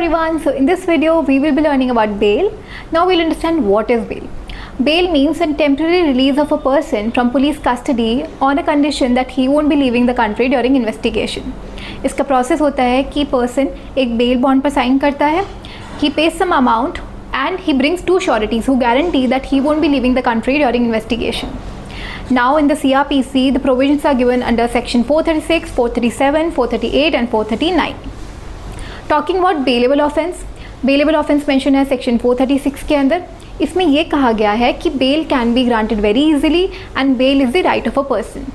everyone, so in this video we will be learning about bail. Now we'll understand what is bail. Bail means a temporary release of a person from police custody on a condition that he won't be leaving the country during investigation. इसका process होता है कि person एक bail bond पर sign करता है, he pays some amount and he brings two sureties who guarantee that he won't be leaving the country during investigation. Now in the CRPC, the provisions are given under section 436, 437, 438 and 439. Talking about bailable offence mention है section 436 के अंदर. इसमें ये कहा गया है कि bail can be granted very easily and bail is the right of a person,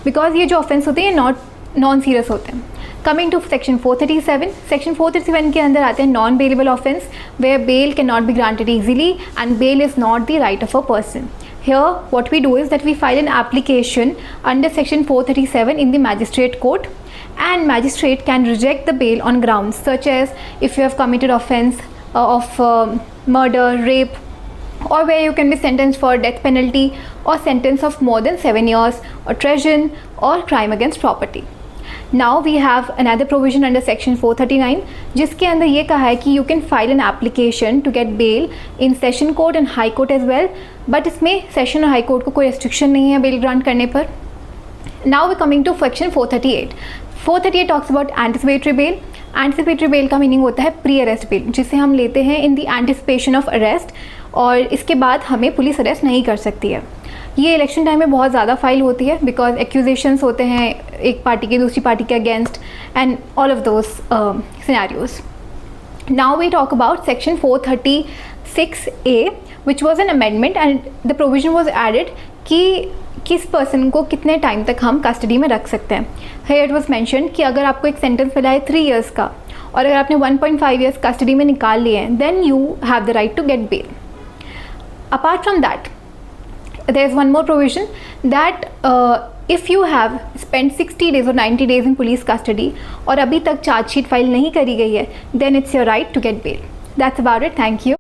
because ये जो ऑफेंस होते हैं नॉन सीरियस होते हैं. कमिंग टू सेक्शन 437, सेक्शन 437 के अंदर आते हैं non bailable offence where bail can not be granted easily and bail is not the right of a person. Here what we do is that we file an application under section 437 in the magistrate court, and magistrate can reject the bail on grounds such as if you have committed offence of murder, rape, or where you can be sentenced for death penalty or sentence of more than 7 years or treason or crime against property. Now we have another provision under section 439 जिसके अंदर ये कहा है कि you can file an application to get bail in session court and high court as well, but इसमें session और high court को कोई restriction नहीं है bail grant करने पर. Now we coming to section 438. 438 talks about anticipatory bail. Anticipatory bail का meaning होता है प्री अरेस्ट बेल, जिसे हम लेते हैं इन दी एंटिसिपेशन ऑफ अरेस्ट और इसके बाद हमें पुलिस अरेस्ट नहीं कर सकती है. ये इलेक्शन टाइम में बहुत ज़्यादा फाइल होती है बिकॉज एक्यूजेशंस होते हैं एक पार्टी के दूसरी पार्टी के against and all of those scenarios. Now we talk about section 436A which was an amendment and the provision was added कि किस पर्सन को कितने टाइम तक हम कस्टडी में रख सकते हैं. हियर इट वॉज मैंशन कि अगर आपको एक सेंटेंस मिला है 3 years का और अगर आपने 1.5 years कस्टडी में निकाल लिए हैं then you have the right to get bail. Apart from that there is one more provision that if you have spent 60 days or 90 days in police custody और अभी तक चार्जशीट फाइल नहीं करी गई है then it's your right to get bail. That's about it. Thank you.